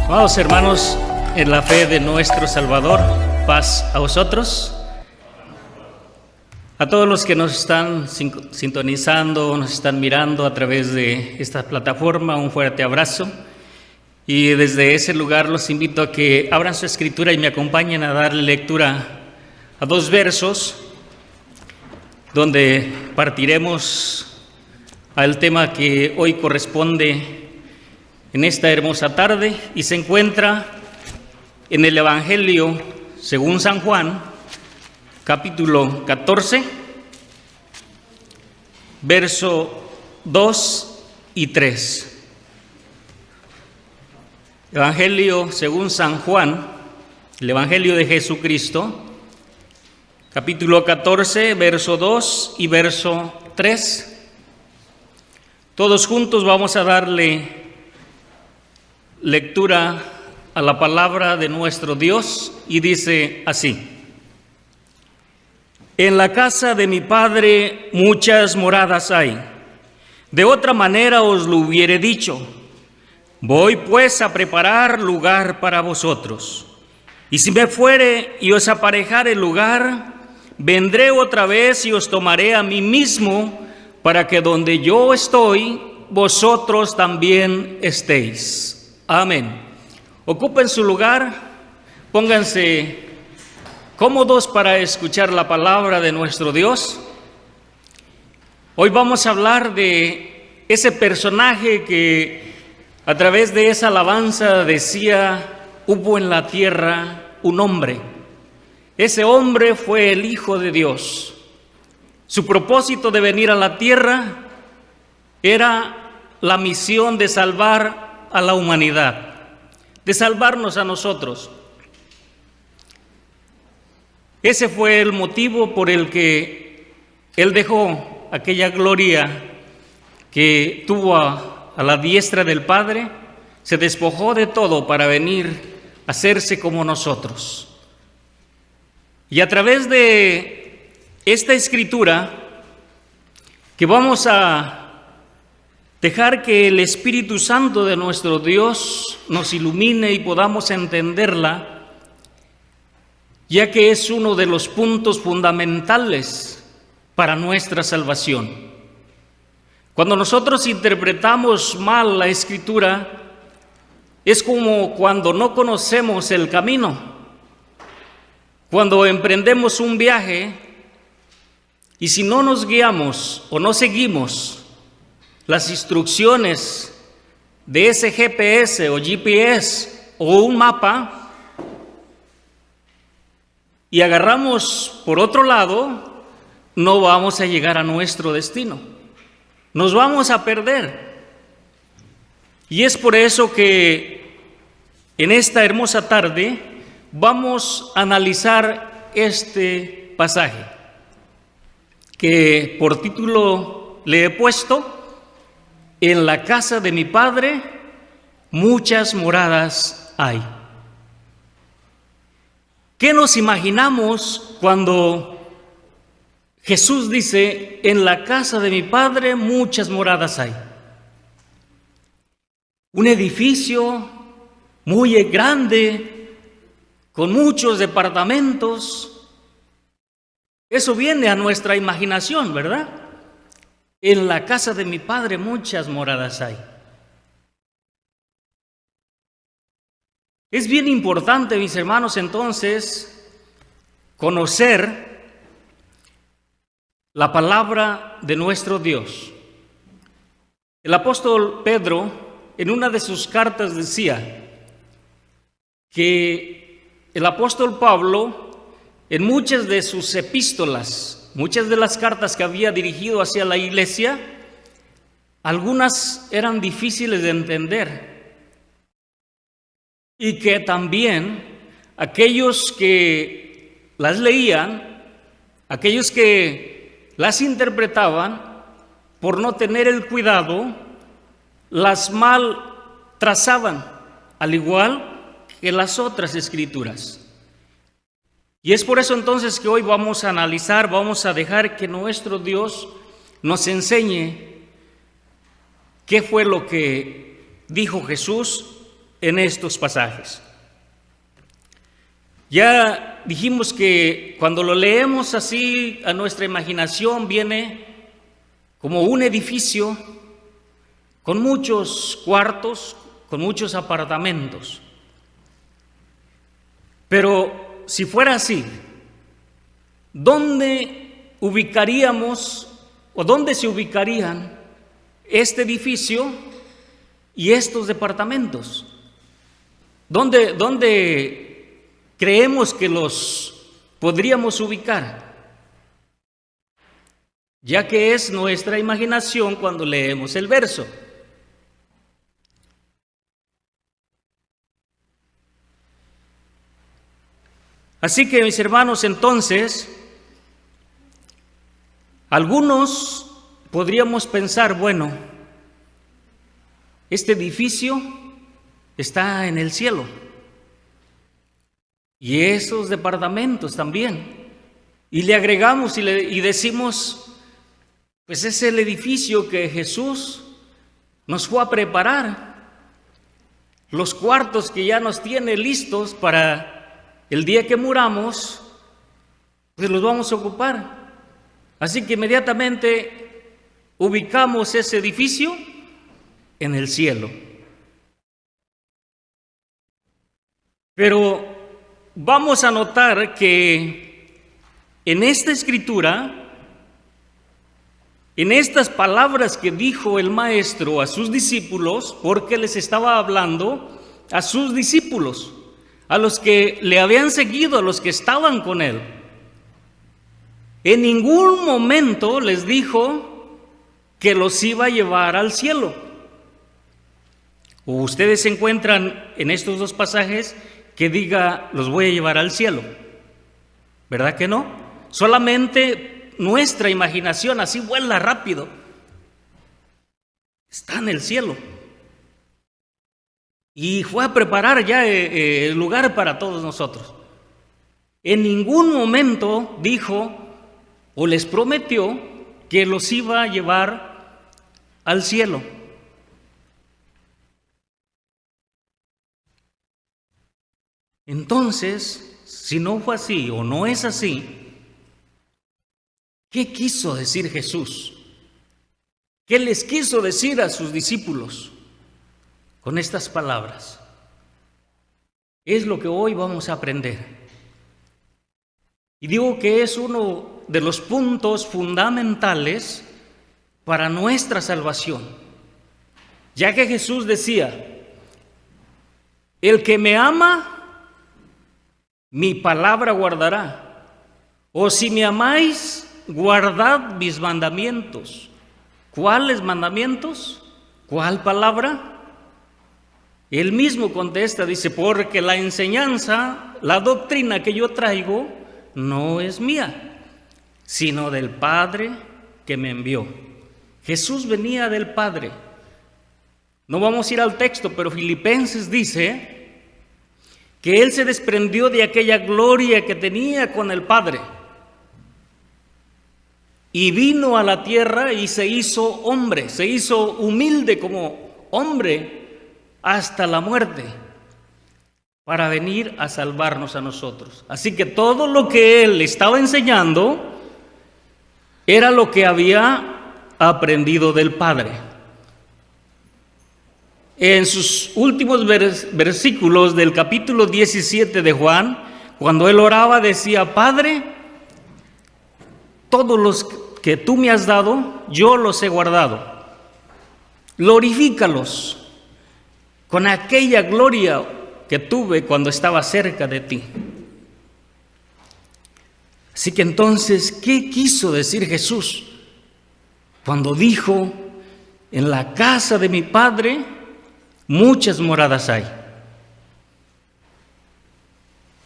Amados hermanos, en la fe de nuestro Salvador, paz a vosotros. A todos los que nos están sintonizando, nos están mirando a través de esta plataforma, un fuerte abrazo. Y desde ese lugar los invito a que abran su escritura y me acompañen a darle lectura a dos versos, donde partiremos al tema que hoy corresponde en esta hermosa tarde, y se encuentra en el Evangelio según San Juan, capítulo 14, verso 2 y 3. Evangelio según San Juan, el Evangelio de Jesucristo, capítulo 14, verso 2 y verso 3. Todos juntos vamos a darle lectura a la palabra de nuestro Dios, y dice así: En la casa de mi Padre muchas moradas hay, de otra manera os lo hubiere dicho. Voy pues a preparar lugar para vosotros. Y si me fuere y os aparejare el lugar, vendré otra vez y os tomaré a mí mismo, para que donde yo estoy, vosotros también estéis. Amén. Ocupen su lugar, pónganse cómodos para escuchar la palabra de nuestro Dios. Hoy vamos a hablar de ese personaje que a través de esa alabanza decía: hubo en la tierra un hombre. Ese hombre fue el Hijo de Dios. Su propósito de venir a la tierra era la misión de salvar a la humanidad, de salvarnos a nosotros. Ese fue el motivo por el que Él dejó aquella gloria que tuvo a la diestra del Padre, se despojó de todo para venir a hacerse como nosotros. Y a través de esta escritura, que vamos a dejar que el Espíritu Santo de nuestro Dios nos ilumine y podamos entenderla, ya que es uno de los puntos fundamentales para nuestra salvación. Cuando nosotros interpretamos mal la Escritura, es como cuando no conocemos el camino. Cuando emprendemos un viaje y si no nos guiamos o no seguimos las instrucciones de ese GPS o GPS o un mapa, y agarramos por otro lado, no vamos a llegar a nuestro destino. Nos vamos a perder. Y es por eso que en esta hermosa tarde vamos a analizar este pasaje, que por título le he puesto: En la casa de mi Padre muchas moradas hay. ¿Qué nos imaginamos cuando Jesús dice: en la casa de mi Padre muchas moradas hay? Un edificio muy grande, con muchos departamentos. Eso viene a nuestra imaginación, ¿verdad? En la casa de mi Padre muchas moradas hay. Es bien importante, mis hermanos, entonces, conocer la palabra de nuestro Dios. El apóstol Pedro, en una de sus cartas, decía que el apóstol Pablo, en muchas de sus epístolas, muchas de las cartas que había dirigido hacia la iglesia, algunas eran difíciles de entender, y que también aquellos que las leían, aquellos que las interpretaban, por no tener el cuidado, las mal trazaban, al igual que las otras escrituras. Y es por eso entonces que hoy vamos a analizar, vamos a dejar que nuestro Dios nos enseñe qué fue lo que dijo Jesús en estos pasajes. Ya dijimos que cuando lo leemos así a nuestra imaginación viene como un edificio con muchos cuartos, con muchos apartamentos. Pero si fuera así, ¿dónde ubicaríamos o dónde se ubicarían este edificio y estos departamentos? ¿Dónde creemos que los podríamos ubicar? Ya que es nuestra imaginación cuando leemos el verso. Así que, mis hermanos, entonces, algunos podríamos pensar, bueno, este edificio está en el cielo y esos departamentos también. Y le agregamos y decimos, pues es el edificio que Jesús nos fue a preparar, los cuartos que ya nos tiene listos para el día que muramos, pues los vamos a ocupar. Así que inmediatamente ubicamos ese edificio en el cielo. Pero vamos a notar que en esta escritura, en estas palabras que dijo el maestro a sus discípulos, porque les estaba hablando a sus discípulos, a los que le habían seguido, a los que estaban con él. En ningún momento les dijo que los iba a llevar al cielo. ¿O ustedes se encuentran en estos dos pasajes que diga, los voy a llevar al cielo? ¿Verdad que no? Solamente nuestra imaginación así vuela rápido. Está en el cielo. Y fue a preparar ya el lugar para todos nosotros. En ningún momento dijo o les prometió que los iba a llevar al cielo. Entonces, si no fue así o no es así, ¿qué quiso decir Jesús? ¿Qué les quiso decir a sus discípulos con estas palabras? Es lo que hoy vamos a aprender. Y digo que es uno de los puntos fundamentales para nuestra salvación, ya que Jesús decía, el que me ama, mi palabra guardará, o si me amáis, guardad mis mandamientos. ¿Cuáles mandamientos? ¿Cuál palabra? Él mismo contesta, dice, porque la enseñanza, la doctrina que yo traigo, no es mía, sino del Padre que me envió. Jesús venía del Padre. No vamos a ir al texto, pero Filipenses dice que Él se desprendió de aquella gloria que tenía con el Padre y vino a la tierra y se hizo hombre, se hizo humilde como hombre hasta la muerte para venir a salvarnos a nosotros. Así que todo lo que Él estaba enseñando era lo que había aprendido del Padre. En sus últimos versículos del capítulo 17 de Juan, cuando Él oraba, decía, Padre, todos los que tú me has dado, yo los he guardado. Glorifícalos con aquella gloria que tuve cuando estaba cerca de ti. Así que entonces, ¿qué quiso decir Jesús cuando dijo, en la casa de mi Padre muchas moradas hay?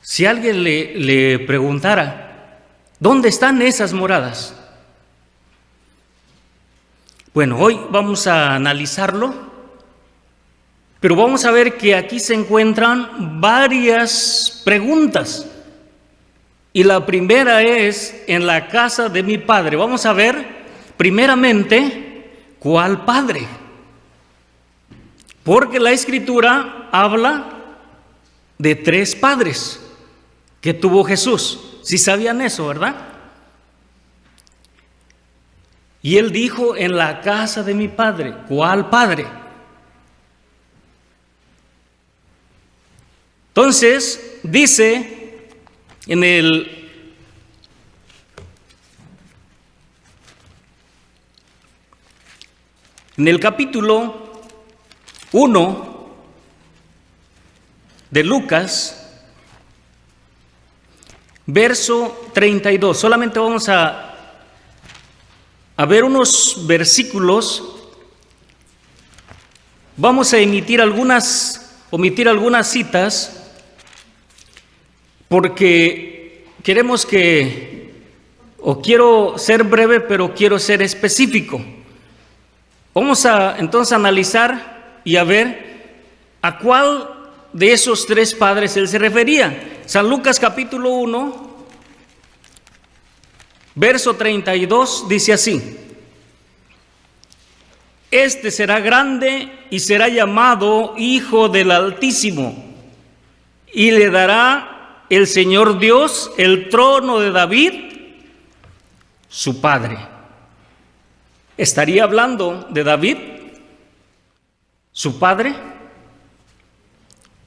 Si alguien le preguntara, ¿dónde están esas moradas? Bueno, hoy vamos a analizarlo, pero vamos a ver que aquí se encuentran varias preguntas. Y la primera es, en la casa de mi Padre. Vamos a ver, primeramente, ¿cuál Padre? Porque la Escritura habla de 3 padres que tuvo Jesús. Si sabían eso, ¿verdad? Y él dijo, en la casa de mi padre. ¿Cuál padre? Entonces, dice en el capítulo 1 de Lucas, verso 32. Solamente vamos a ver unos versículos. Vamos a omitir algunas citas, porque quiero ser breve, pero quiero ser específico. Vamos a entonces analizar y a ver a cuál de esos 3 padres él se refería. San Lucas capítulo 1, verso 32, dice así: Este será grande y será llamado Hijo del Altísimo, y le dará el Señor Dios el trono de David, su padre. ¿Estaría hablando de David, su padre?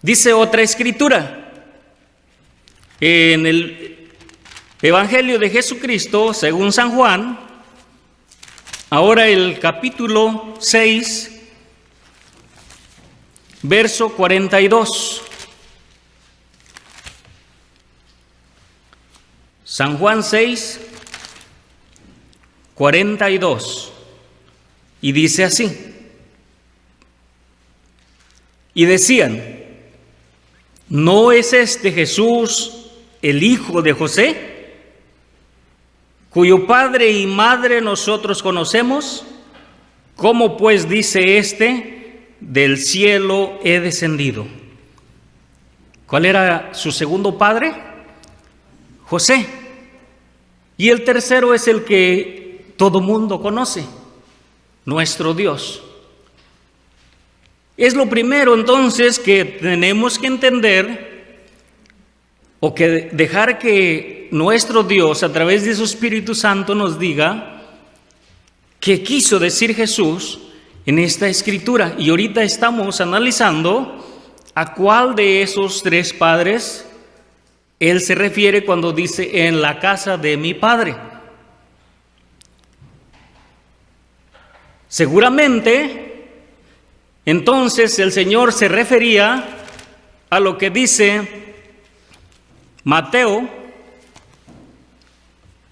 Dice otra escritura, en el Evangelio de Jesucristo, según San Juan, ahora el capítulo 6, verso 42. San Juan 6, 42. Y dice así: Y decían, ¿no es este Jesús el hijo de José, cuyo padre y madre nosotros conocemos? ¿Cómo pues dice este, del cielo he descendido? ¿Cuál era su segundo padre? José. Y el tercero es el que todo mundo conoce, nuestro Dios. Es lo primero entonces que tenemos que entender, o que dejar que nuestro Dios a través de su Espíritu Santo nos diga qué quiso decir Jesús en esta escritura. Y ahorita estamos analizando a cuál de esos 3 padres él se refiere cuando dice en la casa de mi padre. Seguramente, entonces el Señor se refería a lo que dice Mateo,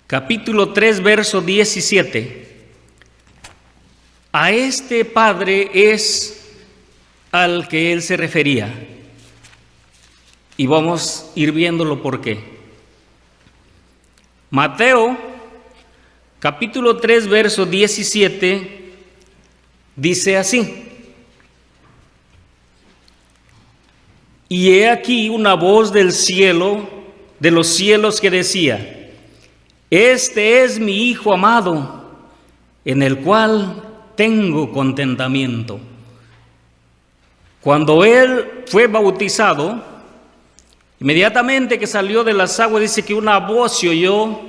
capítulo 3, verso 17. A este padre es al que él se refería. Y vamos a ir viéndolo por qué. Mateo, capítulo 3, verso 17, dice así: Y he aquí una voz del cielo, de los cielos, que decía: Este es mi Hijo amado, en el cual tengo contentamiento. Cuando él fue bautizado, inmediatamente que salió de las aguas, dice que una voz se oyó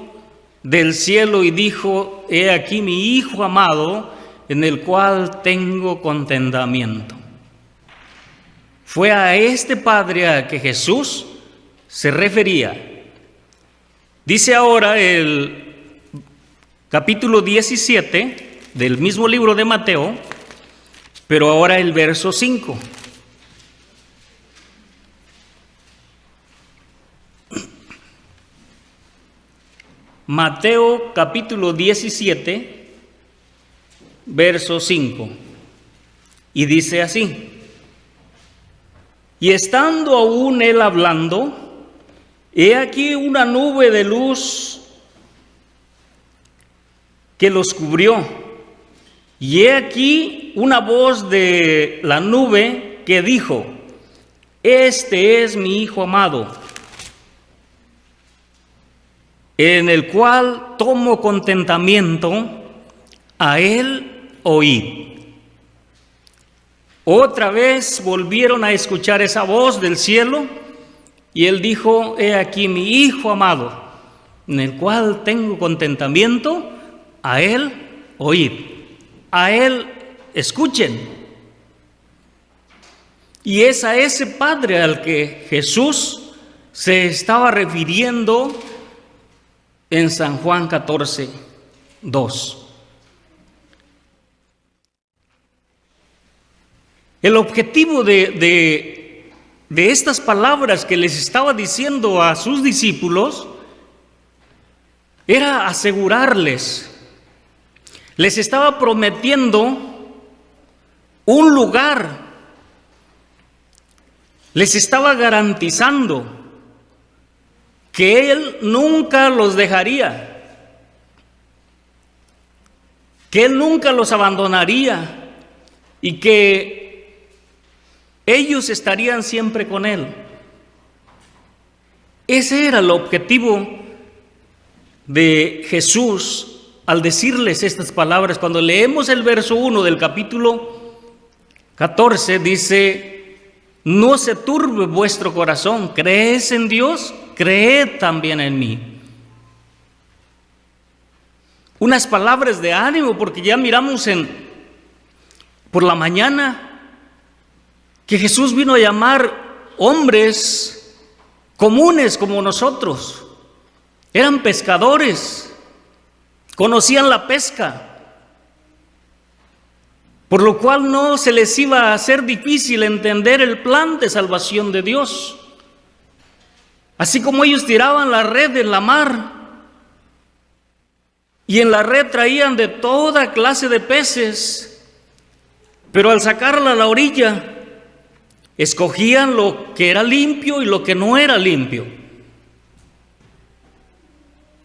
del cielo y dijo: He aquí mi Hijo amado, en el cual tengo contentamiento. Fue a este Padre a que Jesús se refería. Dice ahora el capítulo 17 del mismo libro de Mateo, pero ahora el verso 5. Mateo capítulo 17, verso 5. Y dice así: Y estando aún él hablando, he aquí una nube de luz que los cubrió. Y he aquí una voz de la nube que dijo: Este es mi Hijo amado, en el cual tomo contentamiento, a él oíd. Otra vez volvieron a escuchar esa voz del cielo y él dijo: he aquí mi Hijo amado, en el cual tengo contentamiento, a él oíd, a él escuchen. Y es a ese Padre al que Jesús se estaba refiriendo en San Juan 14, 2. El objetivo de estas palabras que les estaba diciendo a sus discípulos era asegurarles, les estaba prometiendo un lugar, les estaba garantizando que Él nunca los dejaría, que Él nunca los abandonaría y que ellos estarían siempre con Él. Ese era el objetivo de Jesús al decirles estas palabras. Cuando leemos el verso 1 del capítulo 14, dice: no se turbe vuestro corazón, ¿creéis en Dios? Creed también en mí. Unas palabras de ánimo, porque ya miramos por la mañana que Jesús vino a llamar hombres comunes como nosotros. Eran pescadores, conocían la pesca, por lo cual no se les iba a hacer difícil entender el plan de salvación de Dios. Así como ellos tiraban la red en la mar y en la red traían de toda clase de peces, pero al sacarla a la orilla escogían lo que era limpio y lo que no era limpio.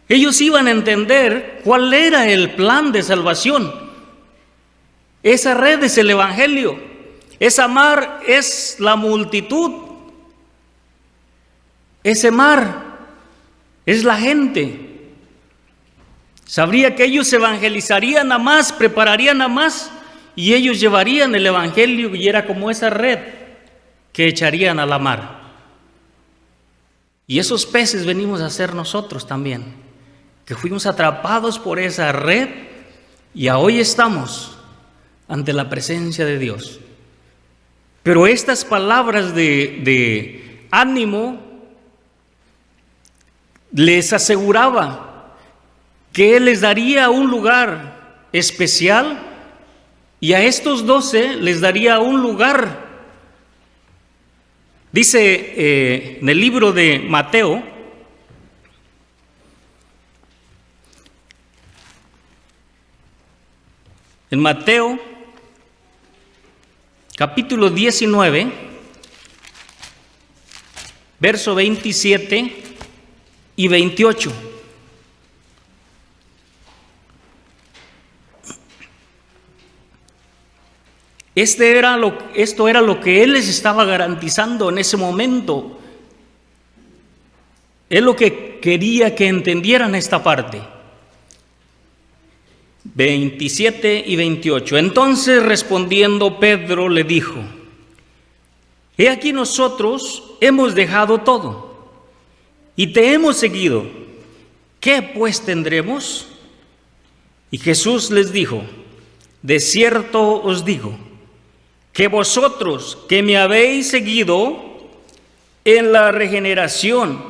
Ellos iban a entender cuál era el plan de salvación. Esa red es el Evangelio, esa mar es la multitud, ese mar es la gente. Sabría que ellos evangelizarían a más, prepararían a más, y ellos llevarían el Evangelio, y era como esa red que echarían a la mar. Y esos peces venimos a ser nosotros también, que fuimos atrapados por esa red y hoy estamos ante la presencia de Dios. Pero estas palabras de ánimo les aseguraba que Él les daría un lugar especial, y a estos 12 les daría un lugar. Dice en el libro de Mateo, en Mateo capítulo 19, verso 27 y 28. Esto era lo que Él les estaba garantizando en ese momento. Es lo que quería que entendieran esta parte. 27 y 28. Entonces respondiendo Pedro le dijo: he aquí nosotros hemos dejado todo y te hemos seguido. ¿Qué pues tendremos? Y Jesús les dijo: de cierto os digo, que vosotros que me habéis seguido en la regeneración,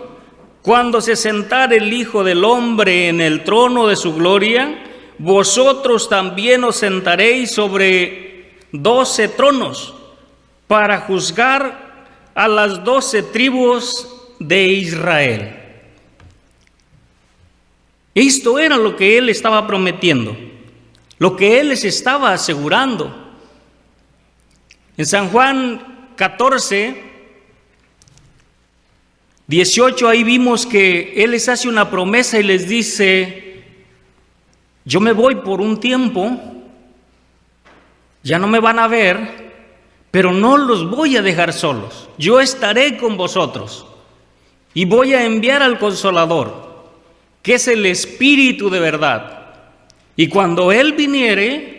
cuando se sentare el Hijo del Hombre en el trono de su gloria, vosotros también os sentaréis sobre 12 tronos para juzgar a las 12 tribus de Israel. Esto era lo que Él estaba prometiendo, lo que Él les estaba asegurando. En San Juan 14, 18, ahí vimos que Él les hace una promesa y les dice: yo me voy por un tiempo, ya no me van a ver, pero no los voy a dejar solos. Yo estaré con vosotros y voy a enviar al Consolador, que es el Espíritu de verdad. Y cuando Él viniere,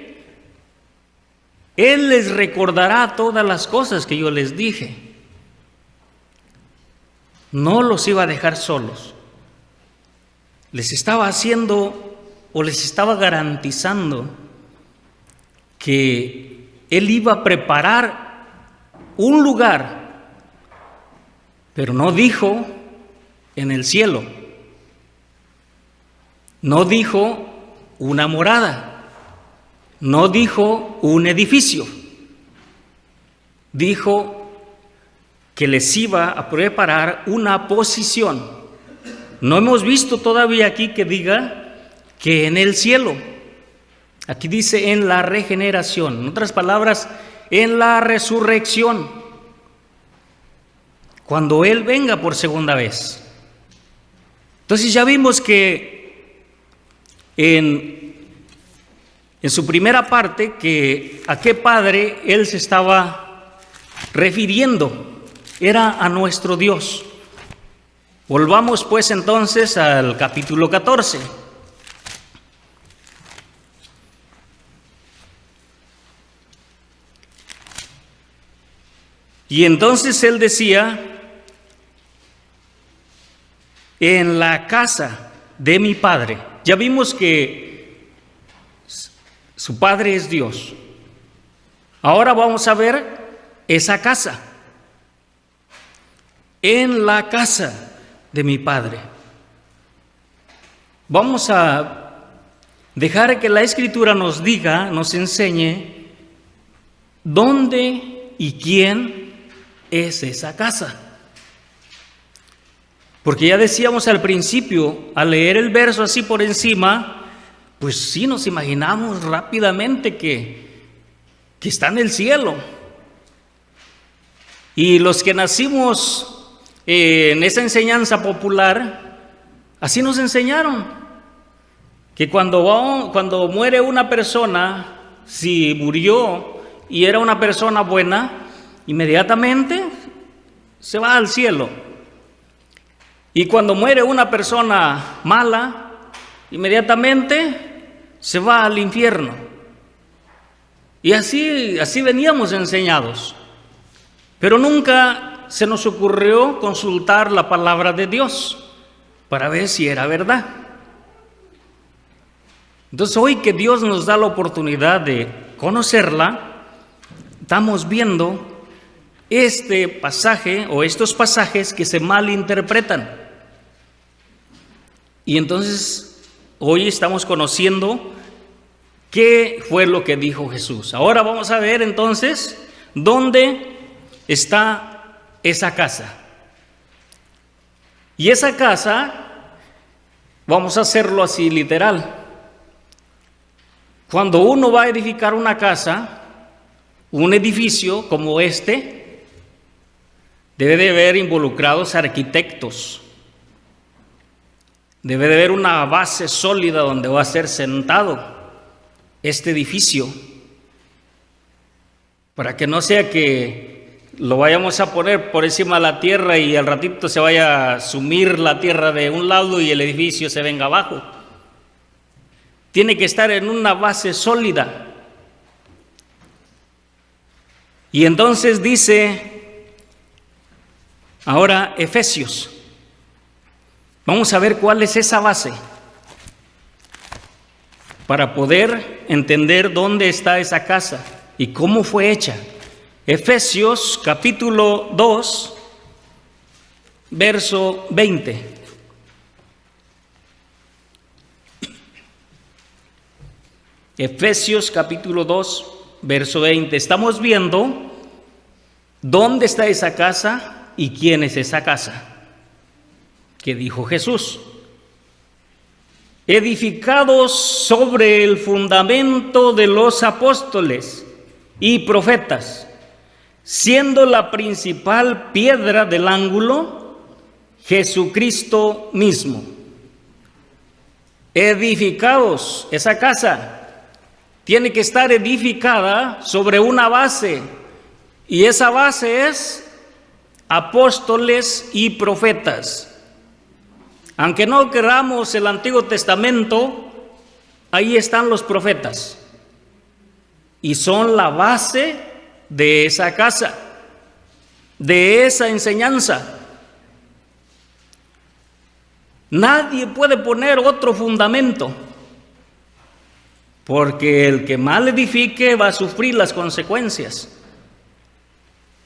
Él les recordará todas las cosas que yo les dije. No los iba a dejar solos. Les estaba haciendo o les estaba garantizando que Él iba a preparar un lugar, pero no dijo en el cielo, no dijo una morada, no dijo un edificio, dijo que les iba a preparar una posición. No hemos visto todavía aquí que diga que en el cielo. Aquí dice en la regeneración, en otras palabras, en la resurrección, cuando Él venga por segunda vez. Entonces ya vimos que en su primera parte, que a qué Padre Él se estaba refiriendo, era a nuestro Dios. Volvamos pues entonces al capítulo 14. Y entonces Él decía, en la casa de mi Padre. Ya vimos que su Padre es Dios. Ahora vamos a ver esa casa. En la casa de mi Padre. Vamos a dejar que la Escritura nos diga, nos enseñe dónde y quién es esa casa. Porque ya decíamos al principio, al leer el verso así por encima, pues sí nos imaginamos rápidamente que está en el cielo. Y los que nacimos en esa enseñanza popular, así nos enseñaron, que cuando muere una persona, si murió y era una persona buena, inmediatamente se va al cielo. Y cuando muere una persona mala, inmediatamente se va al infierno. Y así veníamos enseñados. Pero nunca se nos ocurrió consultar la palabra de Dios para ver si era verdad. Entonces hoy que Dios nos da la oportunidad de conocerla, estamos viendo este pasaje o estos pasajes que se malinterpretan. Y entonces hoy estamos conociendo qué fue lo que dijo Jesús. Ahora vamos a ver entonces dónde está esa casa. Y esa casa, vamos a hacerlo así literal. Cuando uno va a edificar una casa, un edificio como este, debe de haber involucrados arquitectos. Debe de haber una base sólida donde va a ser sentado este edificio, para que no sea que lo vayamos a poner por encima de la tierra y al ratito se vaya a sumir la tierra de un lado y el edificio se venga abajo. Tiene que estar en una base sólida. Y entonces dice ahora Efesios. Vamos a ver cuál es esa base para poder entender dónde está esa casa y cómo fue hecha. Efesios capítulo 2, verso 20. Efesios capítulo 2, verso 20. Estamos viendo dónde está esa casa y quién es esa casa que dijo Jesús. Edificados sobre el fundamento de los apóstoles y profetas, siendo la principal piedra del ángulo Jesucristo mismo. Edificados, esa casa tiene que estar edificada sobre una base, y esa base es apóstoles y profetas. Aunque no queramos el Antiguo Testamento, ahí están los profetas. y son la base de esa casa, de esa enseñanza. Nadie puede poner otro fundamento, porque el que mal edifique va a sufrir las consecuencias.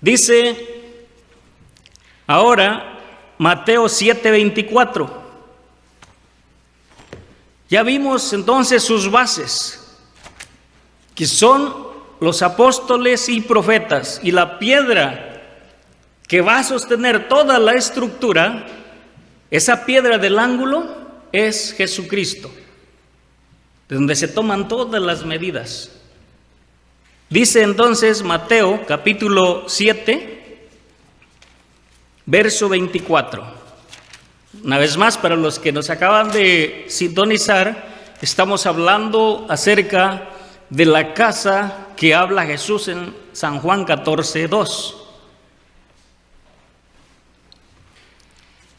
Dice ahora Mateo 7:24. Ya vimos entonces sus bases, que son los apóstoles y profetas, y la piedra que va a sostener toda la estructura, esa piedra del ángulo es Jesucristo, de donde se toman todas las medidas. Dice entonces Mateo capítulo 7, verso 24. Una vez más, para los que nos acaban de sintonizar, estamos hablando acerca de la casa que habla Jesús en San Juan 14:2.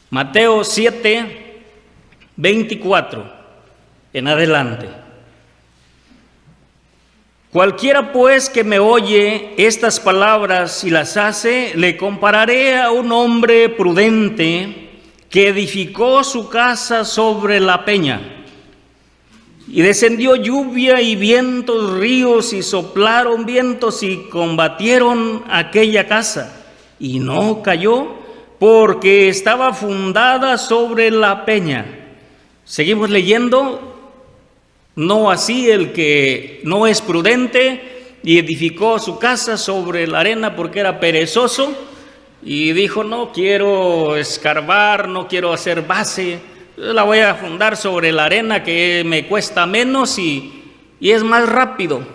Mateo 7:24 en adelante. Cualquiera pues que me oye estas palabras y las hace, le compararé a un hombre prudente que edificó su casa sobre la peña. Y descendió lluvia y vientos, ríos, y soplaron vientos y combatieron aquella casa, y no cayó, porque estaba fundada sobre la peña. Seguimos leyendo. No así el que no es prudente y edificó su casa sobre la arena porque era perezoso y dijo: no quiero escarbar, no quiero hacer base, la voy a fundar sobre la arena que me cuesta menos y es más rápido.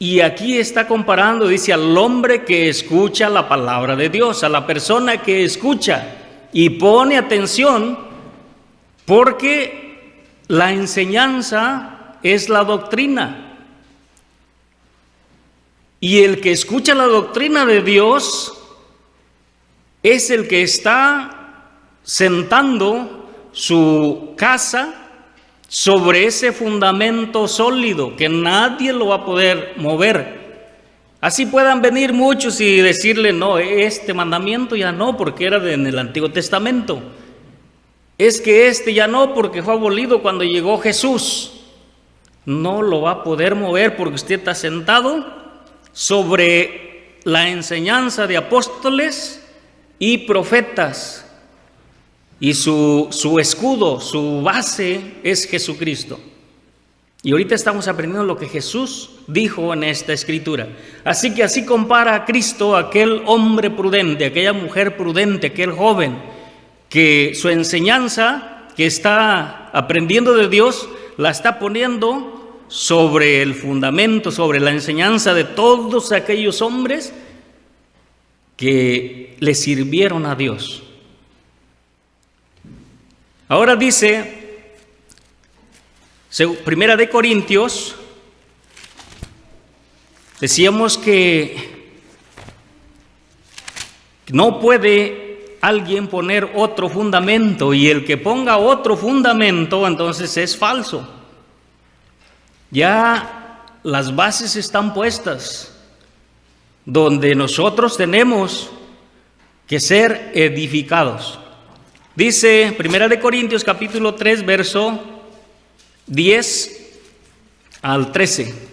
Y aquí está comparando, dice, al hombre que escucha la palabra de Dios, a la persona que escucha y pone atención, porque la enseñanza es la doctrina. Y el que escucha la doctrina de Dios es el que está sentando su casa sobre ese fundamento sólido que nadie lo va a poder mover. Así puedan venir muchos y decirle: no, este mandamiento ya no, porque era en el Antiguo Testamento. Es que este ya no, porque fue abolido cuando llegó Jesús. No lo va a poder mover porque usted está sentado sobre la enseñanza de apóstoles y profetas. Y su escudo, su base es Jesucristo. Y ahorita estamos aprendiendo lo que Jesús dijo en esta escritura. Así que así compara a Cristo a aquel hombre prudente, aquella mujer prudente, aquel joven, que su enseñanza que está aprendiendo de Dios la está poniendo sobre el fundamento, sobre la enseñanza de todos aquellos hombres que le sirvieron a Dios. Ahora dice, Primera de Corintios, decíamos que no puede alguien poner otro fundamento, y el que ponga otro fundamento entonces es falso. Ya las bases están puestas, donde nosotros tenemos que ser edificados. Dice Primera de Corintios capítulo 3, verso 10 al 13.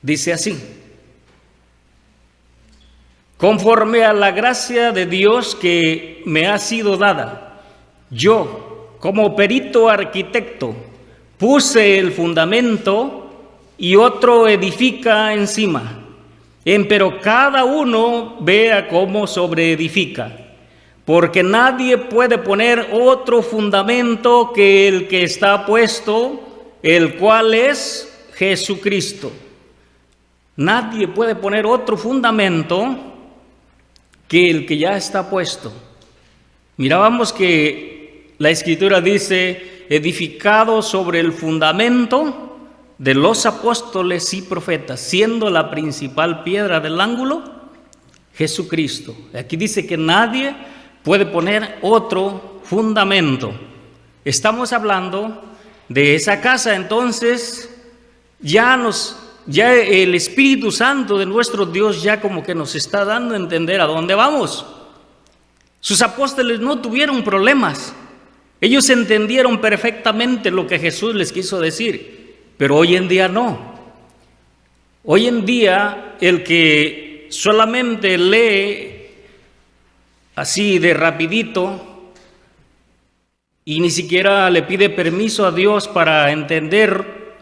Dice así: conforme a la gracia de Dios que me ha sido dada, yo, como perito arquitecto, puse el fundamento y otro edifica encima. Pero cada uno vea cómo sobreedifica, porque nadie puede poner otro fundamento que el que está puesto, el cual es Jesucristo. Nadie puede poner otro fundamento que el que ya está puesto. Mirábamos que la Escritura dice: edificado sobre el fundamento de los apóstoles y profetas, siendo la principal piedra del ángulo Jesucristo. Aquí dice que nadie puede poner otro fundamento. Estamos hablando de esa casa. Entonces ya el Espíritu Santo de nuestro Dios ya como que nos está dando a entender a dónde vamos. Sus apóstoles no tuvieron problemas. Ellos entendieron perfectamente lo que Jesús les quiso decir, pero hoy en día no. Hoy en día el que solamente lee así de rapidito y ni siquiera le pide permiso a Dios para entender,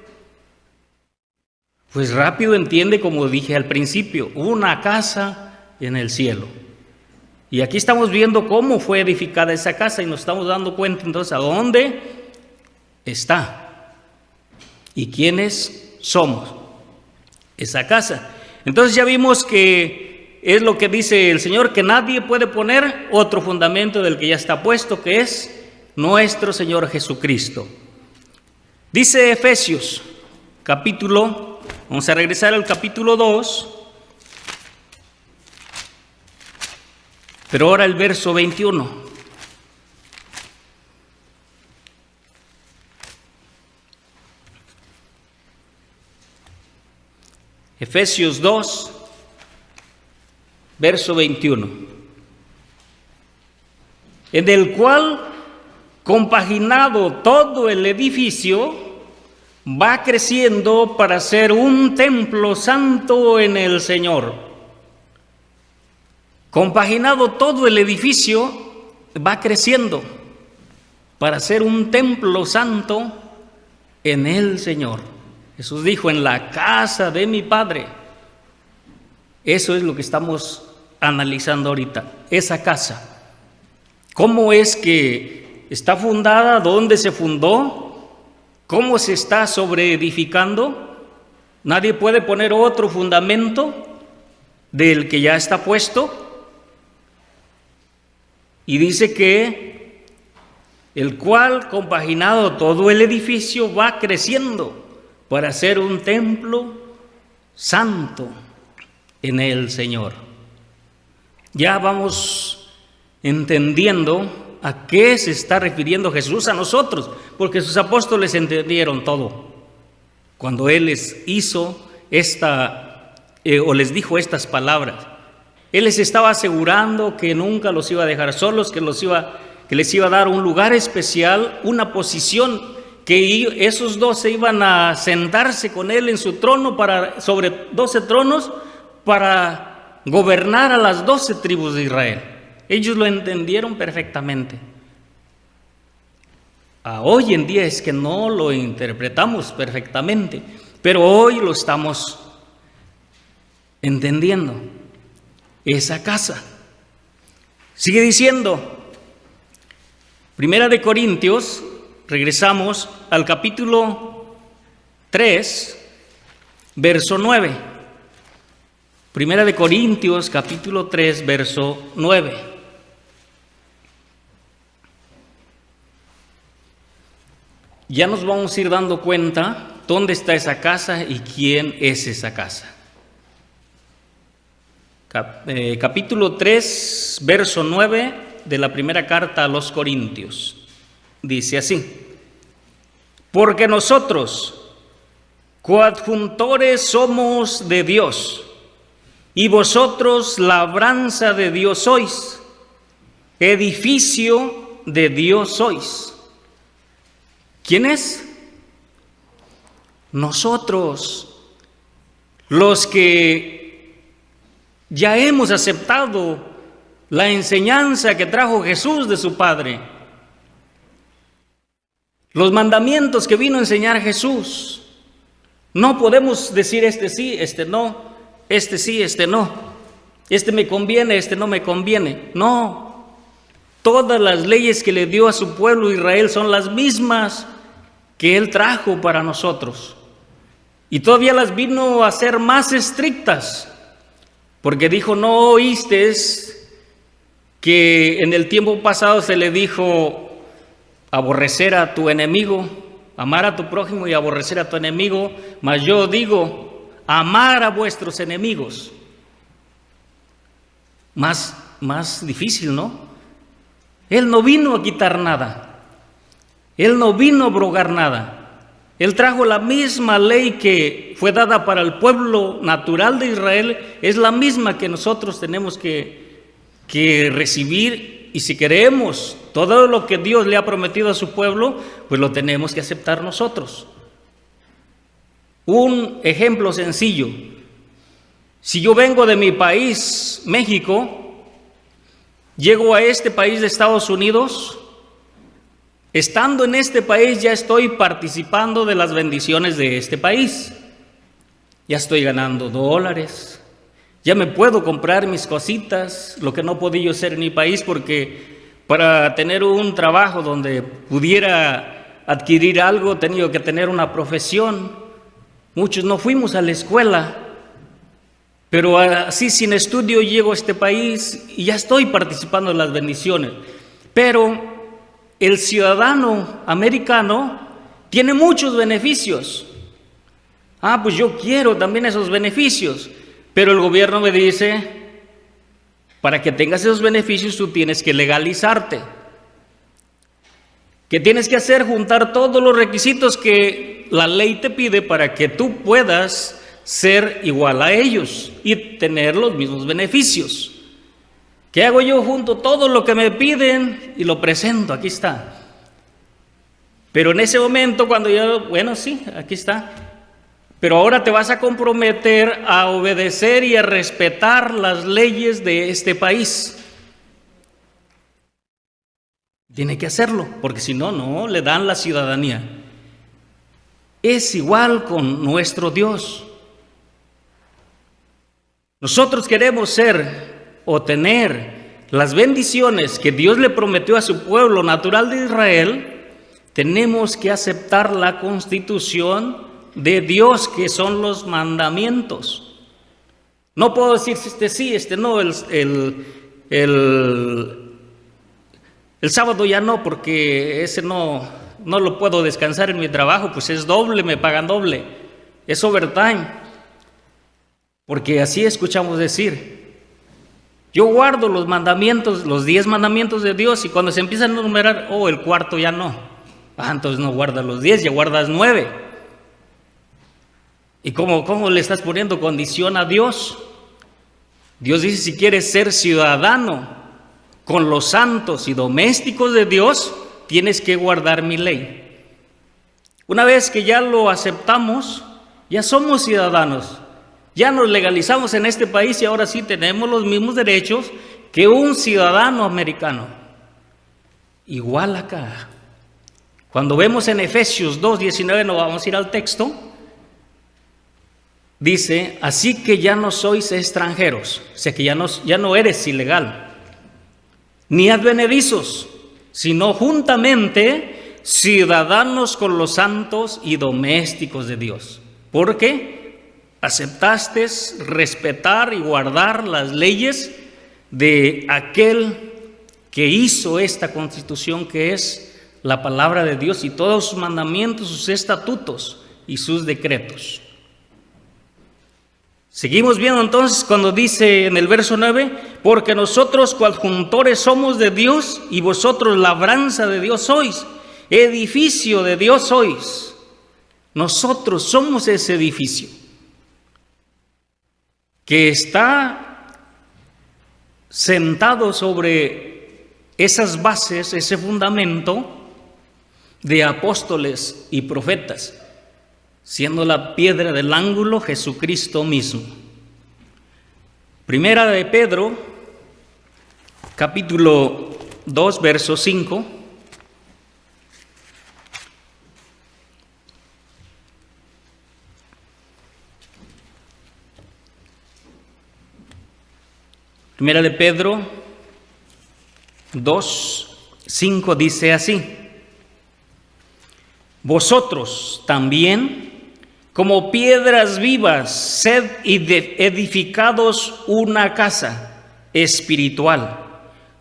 pues rápido entiende, como dije al principio, una casa en el cielo. Y aquí estamos viendo cómo fue edificada esa casa y nos estamos dando cuenta entonces a dónde está y quiénes somos esa casa. Entonces ya vimos que es lo que dice el Señor, que nadie puede poner otro fundamento del que ya está puesto, que es nuestro Señor Jesucristo. Dice Efesios, vamos a regresar al capítulo 2, pero ahora el verso 21. Efesios 2, verso 21. En el cual, compaginado todo el edificio, va creciendo para ser un templo santo en el Señor. Compaginado todo el edificio, va creciendo para ser un templo santo en el Señor. Jesús dijo, en la casa de mi Padre. Eso es lo que estamos analizando ahorita, esa casa. ¿Cómo es que está fundada? ¿Dónde se fundó? ¿Cómo se está sobreedificando? Nadie puede poner otro fundamento del que ya está puesto. Y dice que el cual, compaginado todo el edificio, va creciendo para ser un templo santo en el Señor. Ya vamos entendiendo a qué se está refiriendo Jesús a nosotros, porque sus apóstoles entendieron todo. Cuando Él les hizo o les dijo estas palabras, Él les estaba asegurando que nunca los iba a dejar solos, que les iba a dar un lugar especial, una posición, que esos 12 iban a sentarse con Él en su trono sobre 12 tronos para gobernar a las 12 tribus de Israel. Ellos lo entendieron perfectamente. Hoy en día es que no lo interpretamos perfectamente, pero hoy lo estamos entendiendo. Esa casa. Sigue diciendo, Primera de Corintios, regresamos al capítulo 3, verso 9. Primera de Corintios, capítulo 3, verso 9. Ya nos vamos a ir dando cuenta dónde está esa casa y quién es esa casa. Capítulo 3, verso 9 de la primera carta a los Corintios. Dice así: porque nosotros, coadjuntores somos de Dios, y vosotros labranza de Dios sois, edificio de Dios sois. ¿Quién es? Nosotros, los que ya hemos aceptado la enseñanza que trajo Jesús de su Padre, los mandamientos que vino a enseñar Jesús. No podemos decir este sí, este no, este sí, este no, este me conviene, este no me conviene. No, todas las leyes que le dio a su pueblo Israel son las mismas que Él trajo para nosotros. Y todavía las vino a hacer más estrictas, porque dijo, no oíste que en el tiempo pasado se le dijo aborrecer a tu enemigo, amar a tu prójimo y aborrecer a tu enemigo, mas yo digo, amar a vuestros enemigos. Más difícil, ¿no? Él no vino a quitar nada. Él no vino a abrogar nada. Él trajo la misma ley que fue dada para el pueblo natural de Israel, es la misma que nosotros tenemos que recibir, y si queremos todo lo que Dios le ha prometido a su pueblo, pues lo tenemos que aceptar nosotros. Un ejemplo sencillo: si yo vengo de mi país, México, llego a este país de Estados Unidos, estando en este país ya estoy participando de las bendiciones de este país. Ya estoy ganando dólares, ya me puedo comprar mis cositas, lo que no podía hacer en mi país, porque para tener un trabajo donde pudiera adquirir algo tenía que tener una profesión. Muchos no fuimos a la escuela, pero así sin estudio llego a este país y ya estoy participando en las bendiciones. Pero el ciudadano americano tiene muchos beneficios. Pues yo quiero también esos beneficios, pero el gobierno me dice: para que tengas esos beneficios tú tienes que legalizarte. ¿Qué tienes que hacer? Juntar todos los requisitos que la ley te pide para que tú puedas ser igual a ellos y tener los mismos beneficios. ¿Qué hago yo? Junto todo lo que me piden y lo presento, aquí está. Pero en ese momento cuando yo, bueno, sí, aquí está, pero ahora te vas a comprometer a obedecer y a respetar las leyes de este país. Tiene que hacerlo, porque si no, no le dan la ciudadanía. Es igual con nuestro Dios. Nosotros queremos ser o tener las bendiciones que Dios le prometió a su pueblo natural de Israel. Tenemos que aceptar la constitución de Dios, que son los mandamientos. No puedo decir sí, no, el sábado ya no, porque ese no lo puedo descansar en mi trabajo, pues es doble, me pagan doble, es overtime. Porque así escuchamos decir: yo guardo los mandamientos, los 10 mandamientos de Dios, y cuando se empiezan a enumerar, el cuarto ya no. Entonces no guardas los 10, ya guardas 9. ¿Y cómo le estás poniendo condición a Dios? Dios dice: si quieres ser ciudadano con los santos y domésticos de Dios, tienes que guardar mi ley. Una vez que ya lo aceptamos, ya somos ciudadanos, ya nos legalizamos en este país y ahora sí tenemos los mismos derechos que un ciudadano americano. Igual acá. Cuando vemos en Efesios 2:19, no vamos a ir al texto, dice: así que ya no sois extranjeros, o sea que ya no eres ilegal, ni advenedizos, sino juntamente ciudadanos con los santos y domésticos de Dios. Porque aceptaste respetar y guardar las leyes de aquel que hizo esta constitución, que es la palabra de Dios, y todos sus mandamientos, sus estatutos y sus decretos. Seguimos viendo entonces cuando dice en el verso 9: porque nosotros coadjuntores somos de Dios y vosotros labranza de Dios sois, edificio de Dios sois. Nosotros somos ese edificio que está sentado sobre esas bases, ese fundamento de apóstoles y profetas, siendo la piedra del ángulo Jesucristo mismo. Primera de Pedro, capítulo 2, verso 5. Primera de Pedro 2, 5 dice así: vosotros también, como piedras vivas, sed edificados una casa espiritual,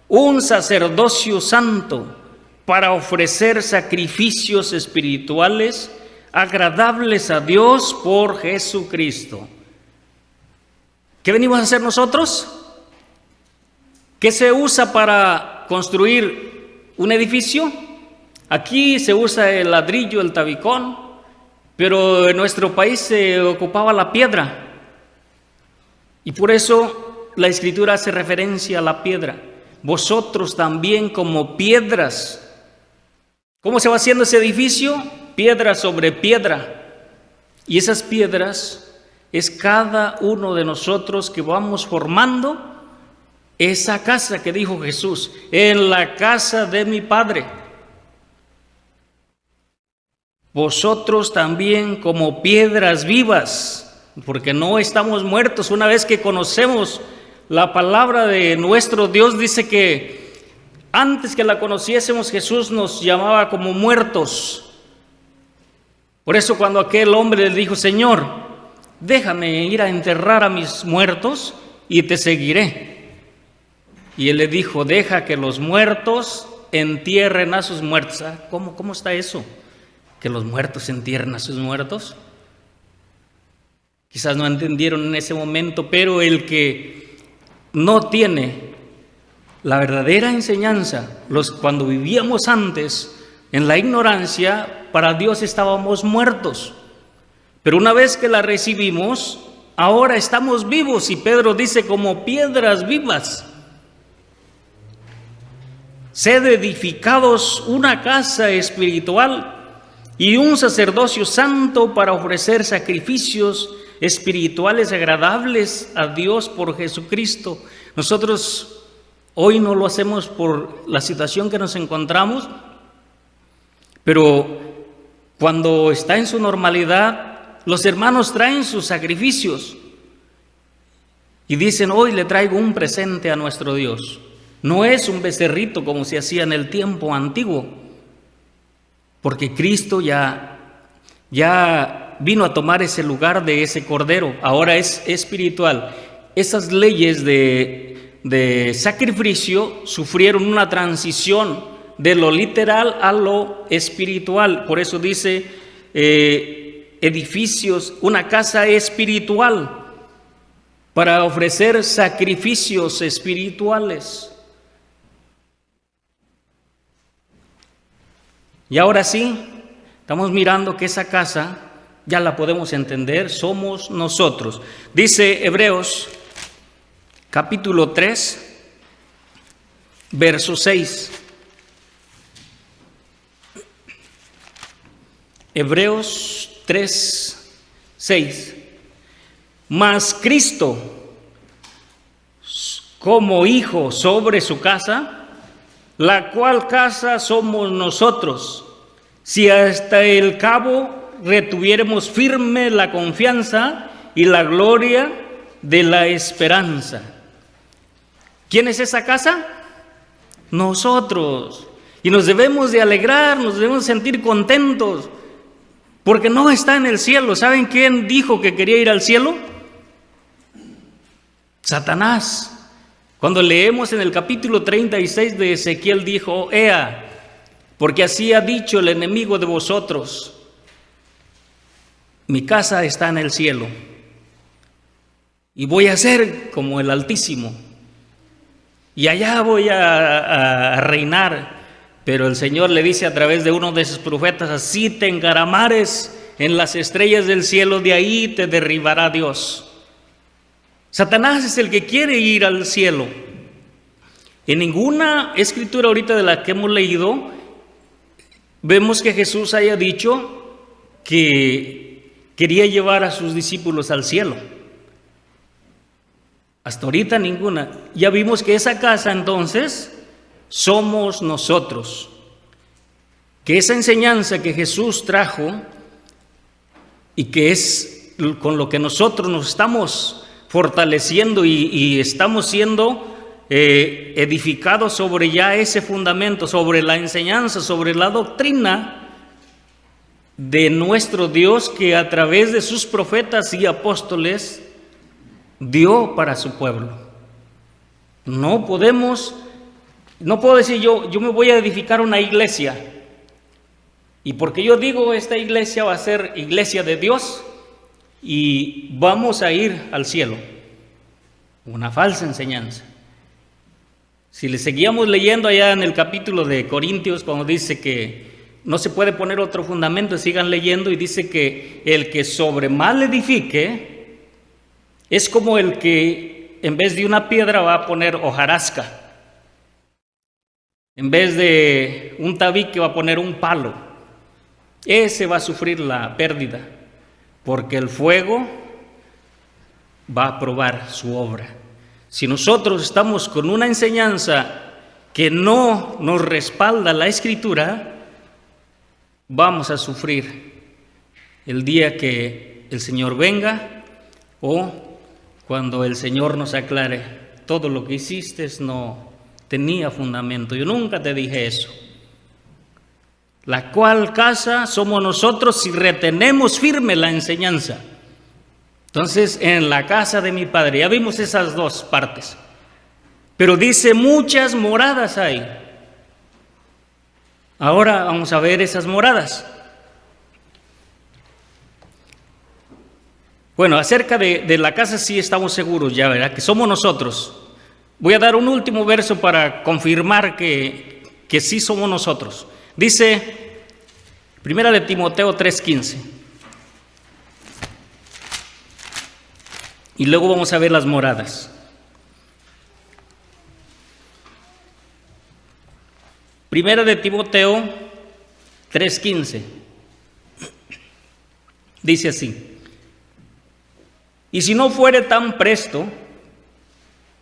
un sacerdocio santo, para ofrecer sacrificios espirituales agradables a Dios por Jesucristo. ¿Qué venimos a hacer nosotros? ¿Qué se usa para construir un edificio. Aquí se usa el ladrillo, el tabicón, pero en nuestro país se ocupaba la piedra. Y por eso la Escritura hace referencia a la piedra. Vosotros también como piedras. ¿Cómo se va haciendo ese edificio? Piedra sobre piedra. Y esas piedras es cada uno de nosotros que vamos formando esa casa que dijo Jesús, en la casa de mi Padre. Vosotros también como piedras vivas, porque no estamos muertos. Una vez que conocemos la palabra de nuestro Dios, dice que antes que la conociésemos, Jesús nos llamaba como muertos. Por eso cuando aquel hombre le dijo, Señor, déjame ir a enterrar a mis muertos y te seguiré. Y él le dijo, deja que los muertos entierren a sus muertos. ¿Cómo está eso? ¿Que los muertos entierren a sus muertos? Quizás no entendieron en ese momento, pero el que no tiene la verdadera enseñanza, cuando vivíamos antes en la ignorancia, para Dios estábamos muertos. Pero una vez que la recibimos, ahora estamos vivos, y Pedro dice como piedras vivas. Sed edificados una casa espiritual y un sacerdocio santo para ofrecer sacrificios espirituales agradables a Dios por Jesucristo. Nosotros hoy no lo hacemos por la situación que nos encontramos, pero cuando está en su normalidad, los hermanos traen sus sacrificios y dicen, hoy le traigo un presente a nuestro Dios. No es un becerrito como se hacía en el tiempo antiguo, porque Cristo ya vino a tomar ese lugar de ese cordero, ahora es espiritual. Esas leyes de sacrificio sufrieron una transición de lo literal a lo espiritual. Por eso dice edificios, una casa espiritual, para ofrecer sacrificios espirituales. Y ahora sí, estamos mirando que esa casa ya la podemos entender, somos nosotros. Dice Hebreos capítulo 3, verso 6. Hebreos 3, 6. Mas Cristo, como hijo sobre su casa, la cual casa somos nosotros, si hasta el cabo retuviéremos firme la confianza y la gloria de la esperanza. ¿Quién es esa casa? Nosotros. Y nos debemos de alegrar, nos debemos sentir contentos, porque no está en el cielo. ¿Saben quién dijo que quería ir al cielo? Satanás. Cuando leemos en el capítulo 36 de Ezequiel, dijo, Ea, porque así ha dicho el enemigo de vosotros, mi casa está en el cielo, y voy a ser como el Altísimo, y allá voy a reinar. Pero el Señor le dice a través de uno de sus profetas, así te encaramares en las estrellas del cielo, de ahí te derribará Dios. Satanás es el que quiere ir al cielo. En ninguna escritura ahorita de la que hemos leído vemos que Jesús haya dicho que quería llevar a sus discípulos al cielo. Hasta ahorita ninguna. Ya vimos que esa casa entonces somos nosotros. Que esa enseñanza que Jesús trajo y que es con lo que nosotros nos estamos fortaleciendo y estamos siendo edificados sobre ya ese fundamento, sobre la enseñanza, sobre la doctrina de nuestro Dios, que a través de sus profetas y apóstoles dio para su pueblo. No puedo decir yo me voy a edificar una iglesia, y porque yo digo esta iglesia va a ser iglesia de Dios y vamos a ir al cielo. Una falsa enseñanza. Si le seguíamos leyendo allá en el capítulo de Corintios, cuando dice que no se puede poner otro fundamento, sigan leyendo, y dice que el que sobre mal edifique es como el que en vez de una piedra va a poner hojarasca. En vez de un tabique va a poner un palo. Ese va a sufrir la pérdida, porque el fuego va a probar su obra. Si nosotros estamos con una enseñanza que no nos respalda la Escritura, vamos a sufrir el día que el Señor venga o cuando el Señor nos aclare: todo lo que hiciste no tenía fundamento, yo nunca te dije eso. La cual casa somos nosotros si retenemos firme la enseñanza. Entonces, en la casa de mi Padre, ya vimos esas dos partes, pero dice muchas moradas hay. Ahora vamos a ver esas moradas. Bueno, acerca de la casa sí estamos seguros ya, ¿verdad? Que somos nosotros. Voy a dar un último verso para confirmar que sí somos nosotros. Dice, 1 de Timoteo 3:15. Y luego vamos a ver las moradas. 1 de Timoteo 3:15. Dice así: y si no fuere tan presto,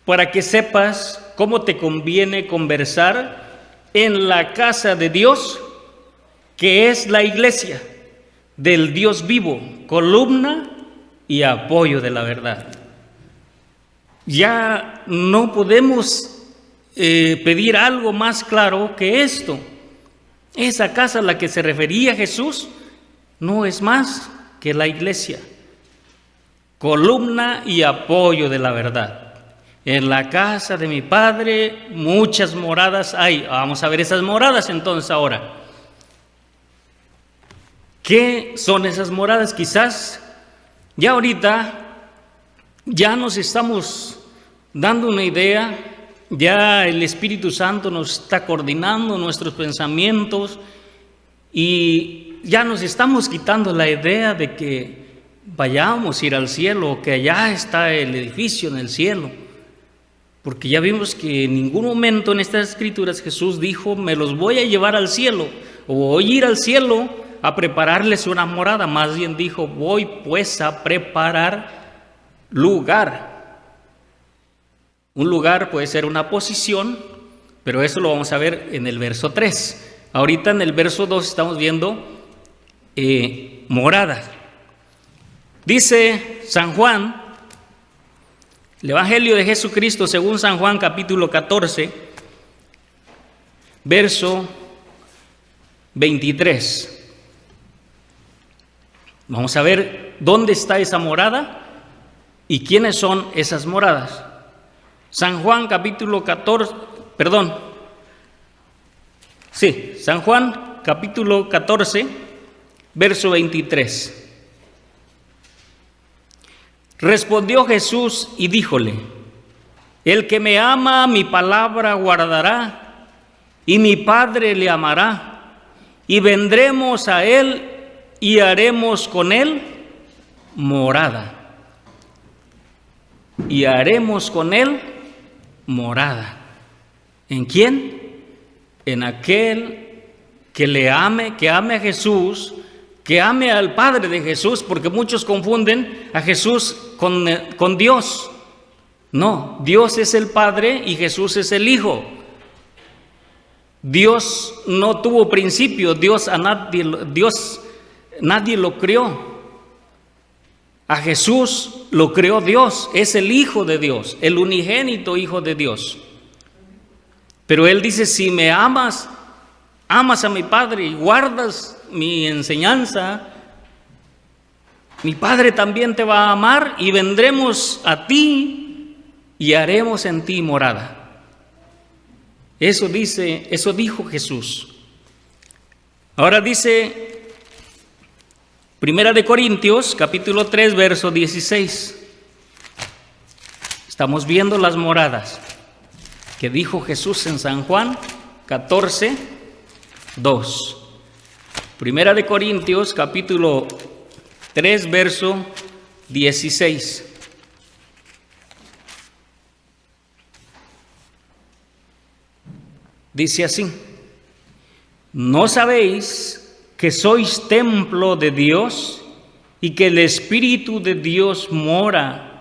para que sepas cómo te conviene conversar en la casa de Dios, que es la iglesia del Dios vivo, columna y apoyo de la verdad. Ya no podemos pedir algo más claro que esto. Esa casa a la que se refería Jesús no es más que la iglesia, columna y apoyo de la verdad. En la casa de mi Padre muchas moradas hay. Vamos a ver esas moradas entonces ahora. ¿Qué son esas moradas? Quizás ya ahorita ya nos estamos dando una idea, ya el Espíritu Santo nos está coordinando nuestros pensamientos y ya nos estamos quitando la idea de que vayamos a ir al cielo o que allá está el edificio en el cielo. Porque ya vimos que en ningún momento en estas escrituras Jesús dijo: me los voy a llevar al cielo, o voy a ir al cielo a prepararles una morada. Más bien dijo: voy pues a preparar lugar. Un lugar puede ser una posición, pero eso lo vamos a ver en el verso 3. Ahorita en el verso 2 estamos viendo morada. Dice San Juan, el Evangelio de Jesucristo según San Juan, capítulo 14, verso 23. Vamos a ver dónde está esa morada y quiénes son esas moradas. San Juan, capítulo 14, San Juan, capítulo 14, verso 23. Respondió Jesús y díjole: el que me ama, mi palabra guardará, y mi Padre le amará, y vendremos a él y haremos con él morada. Y haremos con él morada. ¿En quién? En aquel que le ame, que ame a Jesús, que ame al Padre de Jesús, porque muchos confunden a Jesús con Dios. No, Dios es el Padre y Jesús es el Hijo. Dios no tuvo principio, nadie lo creó. A Jesús lo creó Dios, es el Hijo de Dios, el unigénito Hijo de Dios. Pero Él dice: si me amas, amas a mi Padre y guardas mi enseñanza, mi Padre también te va a amar y vendremos a ti y haremos en ti morada. Eso dijo Jesús. Ahora dice 1 de Corintios, capítulo 3, verso 16. Estamos viendo las moradas que dijo Jesús en San Juan 14, 2. Primera de Corintios, capítulo 3, verso 16. Dice así: ¿no sabéis que sois templo de Dios y que el Espíritu de Dios mora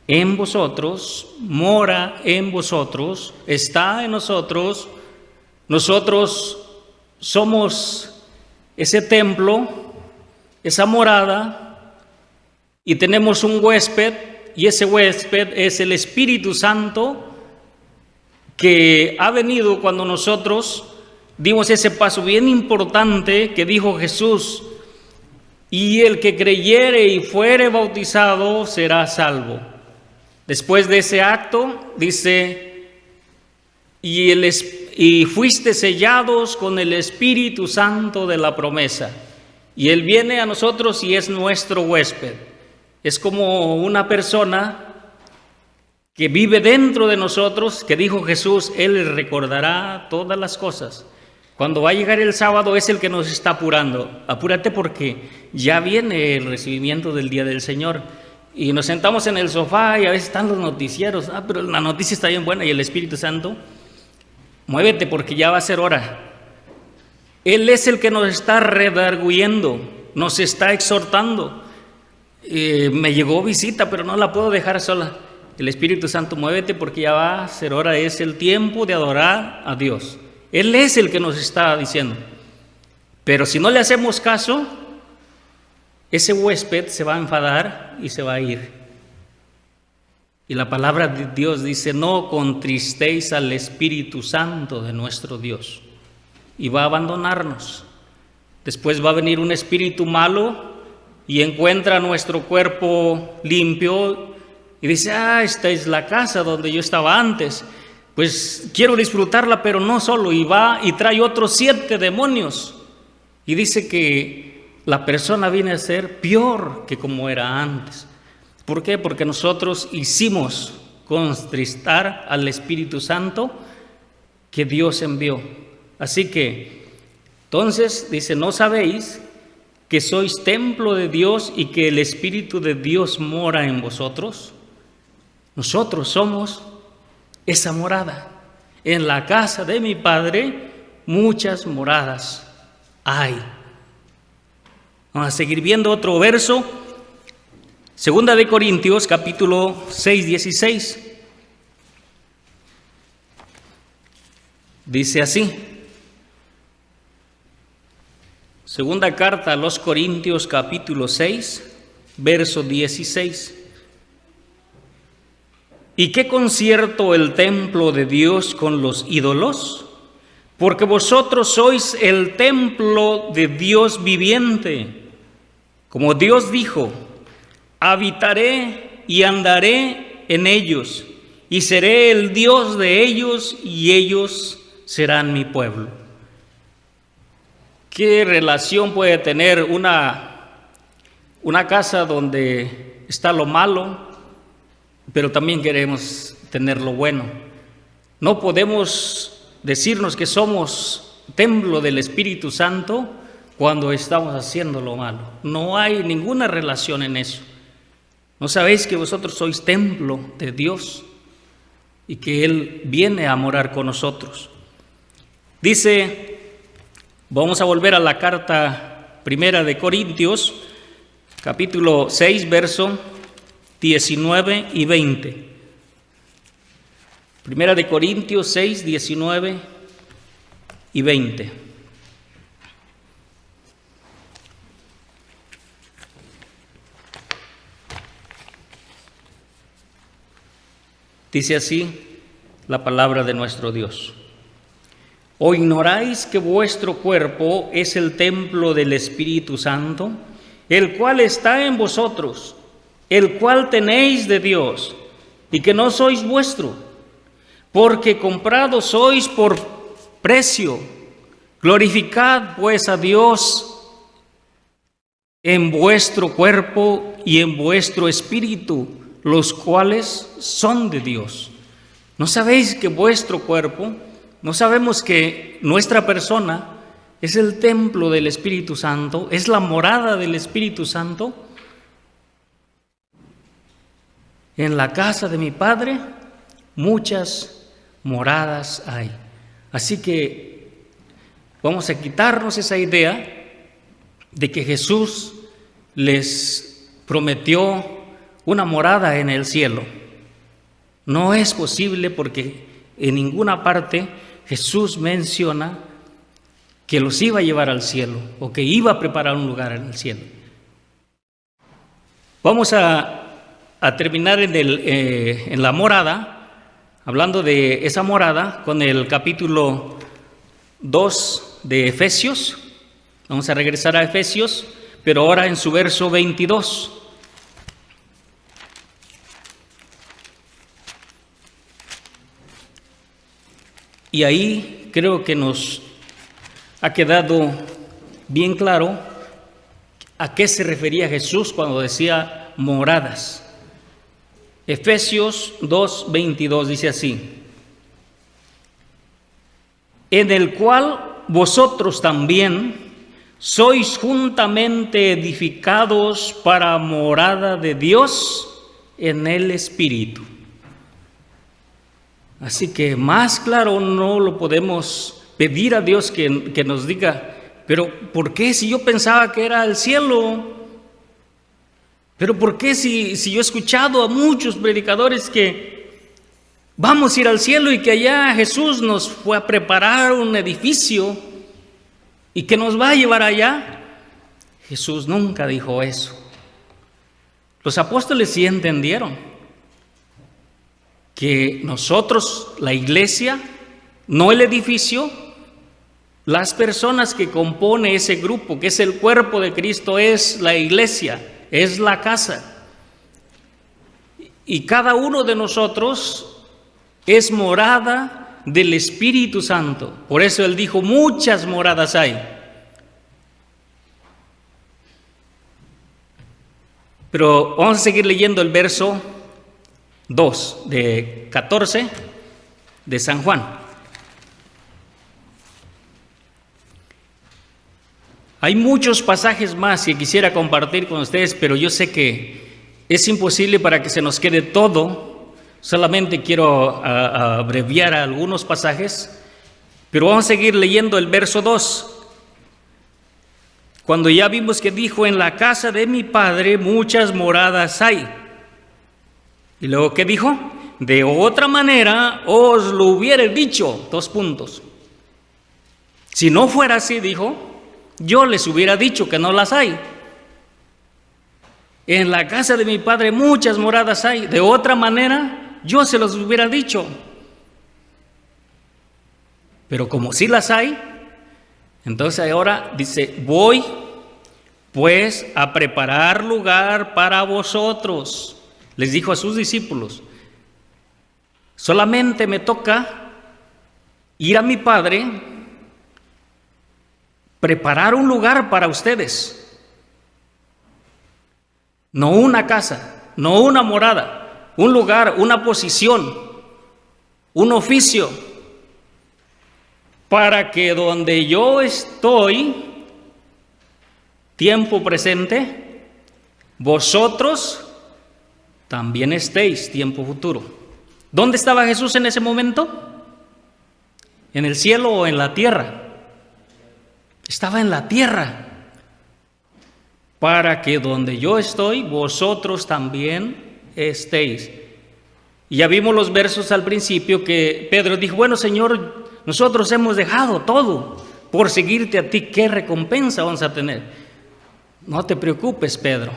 en vosotros? Mora en vosotros, está en nosotros. Nosotros somos ese templo, esa morada, y tenemos un huésped, y ese huésped es el Espíritu Santo, que ha venido cuando nosotros dimos ese paso bien importante que dijo Jesús: y el que creyere y fuere bautizado será salvo. Después de ese acto dice: y fuiste sellados con el Espíritu Santo de la promesa. Y Él viene a nosotros y es nuestro huésped. Es como una persona que vive dentro de nosotros, que dijo Jesús: Él recordará todas las cosas. Cuando va a llegar el sábado es el que nos está apurando. Apúrate porque ya viene el recibimiento del día del Señor. Y nos sentamos en el sofá y a veces están los noticieros. Pero la noticia está bien buena. Y el Espíritu Santo: muévete porque ya va a ser hora. Él es el que nos está redarguyendo, nos está exhortando. Me llegó visita, pero no la puedo dejar sola. El Espíritu Santo: muévete porque ya va a ser hora, es el tiempo de adorar a Dios. Él es el que nos está diciendo. Pero si no le hacemos caso, ese huésped se va a enfadar y se va a ir. Y la palabra de Dios dice: no contristéis al Espíritu Santo de nuestro Dios. Y va a abandonarnos. Después va a venir un espíritu malo y encuentra nuestro cuerpo limpio y dice: esta es la casa donde yo estaba antes, pues quiero disfrutarla, pero no solo. Y va y trae otros 7 demonios y dice que la persona viene a ser peor que como era antes. ¿Por qué? Porque nosotros hicimos contristar al Espíritu Santo que Dios envió. Así que, entonces, dice: ¿no sabéis que sois templo de Dios y que el Espíritu de Dios mora en vosotros? Nosotros somos esa morada. En la casa de mi Padre muchas moradas hay. Vamos a seguir viendo otro verso. Segunda de Corintios, capítulo 6, 16. Dice así. Segunda carta a los Corintios, capítulo 6, verso 16. ¿Y qué concierto el templo de Dios con los ídolos? Porque vosotros sois el templo de Dios viviente. Como Dios dijo: habitaré y andaré en ellos, y seré el Dios de ellos, y ellos serán mi pueblo. ¿Qué relación puede tener una casa donde está lo malo, pero también queremos tener lo bueno? No podemos decirnos que somos templo del Espíritu Santo cuando estamos haciendo lo malo. No hay ninguna relación en eso. ¿No sabéis que vosotros sois templo de Dios y que Él viene a morar con nosotros? Dice, vamos a volver a la carta primera de Corintios, capítulo 6, verso 19 y 20. Primera de Corintios 6, 19 y 20. Dice así la palabra de nuestro Dios: ¿o ignoráis que vuestro cuerpo es el templo del Espíritu Santo, el cual está en vosotros, el cual tenéis de Dios, y que no sois vuestro? Porque comprados sois por precio. Glorificad pues a Dios en vuestro cuerpo y en vuestro espíritu, los cuales son de Dios. ¿No sabéis que vuestro cuerpo, no sabemos que nuestra persona es el templo del Espíritu Santo, es la morada del Espíritu Santo? En la casa de mi Padre muchas moradas hay. Así que vamos a quitarnos esa idea de que Jesús les prometió una morada en el cielo. No es posible, porque en ninguna parte Jesús menciona que los iba a llevar al cielo o que iba a preparar un lugar en el cielo. Vamos a terminar en la morada, hablando de esa morada, con el capítulo 2 de Efesios. Vamos a regresar a Efesios, pero ahora en su verso 22. Y ahí creo que nos ha quedado bien claro a qué se refería Jesús cuando decía moradas. Efesios 2:22 dice así: en el cual vosotros también sois juntamente edificados para morada de Dios en el Espíritu. Así que más claro no lo podemos pedir a Dios que nos diga, pero ¿por qué si yo pensaba que era el cielo? ¿Pero por qué si yo he escuchado a muchos predicadores que vamos a ir al cielo y que allá Jesús nos fue a preparar un edificio y que nos va a llevar allá? Jesús nunca dijo eso. Los apóstoles sí entendieron que nosotros, la iglesia, no el edificio, las personas que componen ese grupo, que es el cuerpo de Cristo, es la iglesia, es la casa. Y cada uno de nosotros es morada del Espíritu Santo. Por eso Él dijo, muchas moradas hay. Pero vamos a seguir leyendo el verso 2 de 14 de San Juan. Hay muchos pasajes más que quisiera compartir con ustedes, pero yo sé que es imposible para que se nos quede todo. Solamente quiero abreviar algunos pasajes, pero vamos a seguir leyendo el verso 2. Cuando ya vimos que dijo, en la casa de mi Padre muchas moradas hay. Y luego, ¿qué dijo? De otra manera os lo hubiera dicho. 2 puntos. Si no fuera así, dijo, yo les hubiera dicho que no las hay. En la casa de mi Padre muchas moradas hay. De otra manera, yo se los hubiera dicho. Pero como sí las hay, entonces ahora dice, voy pues a preparar lugar para vosotros. Les dijo a sus discípulos, solamente me toca ir a mi Padre, preparar un lugar para ustedes. No una casa, no una morada, un lugar, una posición, un oficio, para que donde yo estoy, tiempo presente, vosotros también estéis, tiempo futuro. ¿Dónde estaba Jesús en ese momento? ¿En el cielo o en la tierra? Estaba en la tierra. Para que donde yo estoy, vosotros también estéis. Y ya vimos los versos al principio que Pedro dijo, bueno, Señor, nosotros hemos dejado todo por seguirte a ti. ¿Qué recompensa vamos a tener? No te preocupes, Pedro.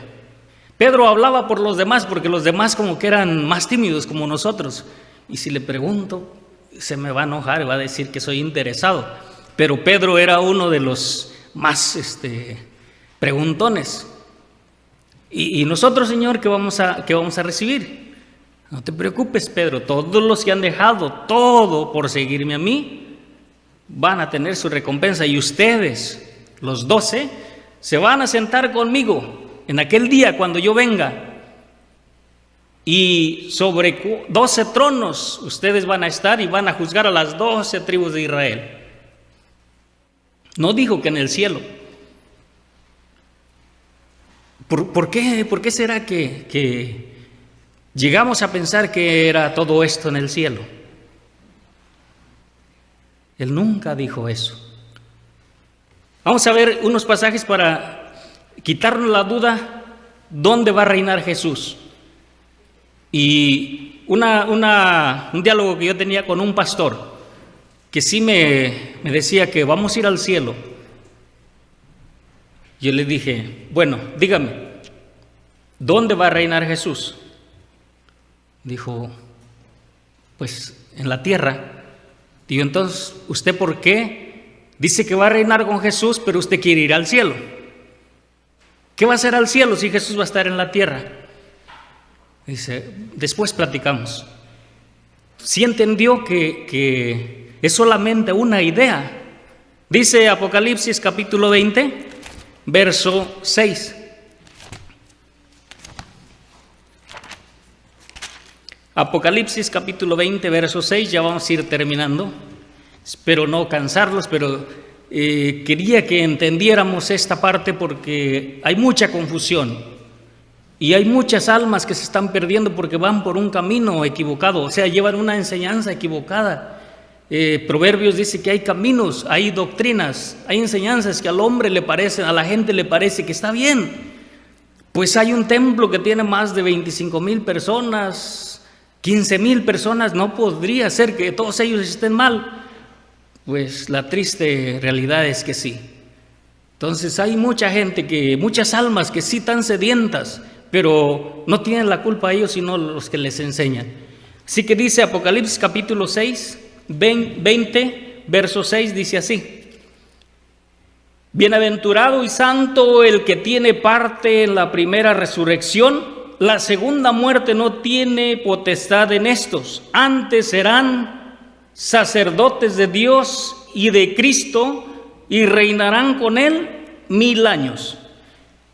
Pedro hablaba por los demás porque los demás como que eran más tímidos como nosotros. Y si le pregunto, se me va a enojar y va a decir que soy interesado. Pero Pedro era uno de los más preguntones. Y nosotros, Señor, ¿qué vamos a recibir? No te preocupes, Pedro. Todos los que han dejado todo por seguirme a mí van a tener su recompensa. Y ustedes, los 12, se van a sentar conmigo en aquel día cuando yo venga, y sobre 12 tronos ustedes van a estar y van a juzgar a las 12 tribus de Israel. No dijo que en el cielo. ¿Por qué será que llegamos a pensar que era todo esto en el cielo? Él nunca dijo eso. Vamos a ver unos pasajes para quitarnos la duda, ¿dónde va a reinar Jesús? Y un diálogo que yo tenía con un pastor, que sí me decía que vamos a ir al cielo. Yo le dije, bueno, dígame, ¿dónde va a reinar Jesús? Dijo, pues en la tierra. Digo, entonces, ¿usted por qué dice que va a reinar con Jesús, pero usted quiere ir al cielo? ¿Qué va a hacer al cielo si Jesús va a estar en la tierra? Dice, después platicamos. Sí entendió que es solamente una idea. Dice Apocalipsis capítulo 20, verso 6. Apocalipsis capítulo 20, verso 6, ya vamos a ir terminando. Espero no cansarlos, pero quería que entendiéramos esta parte porque hay mucha confusión. Y hay muchas almas que se están perdiendo porque van por un camino equivocado, o sea, llevan una enseñanza equivocada. Proverbios dice que hay caminos, hay doctrinas, hay enseñanzas que al hombre le parecen, a la gente le parece que está bien. Pues hay un templo que tiene más de 25,000 personas, 15,000 personas, no podría ser que todos ellos estén mal. Pues la triste realidad es que sí. Entonces hay mucha gente, muchas almas que sí están sedientas, pero no tienen la culpa ellos, sino los que les enseñan. Así que dice Apocalipsis capítulo 6, 20, verso 6, dice así: bienaventurado y santo el que tiene parte en la primera resurrección. La segunda muerte no tiene potestad en estos, antes serán sacerdotes de Dios y de Cristo y reinarán con él 1000 años.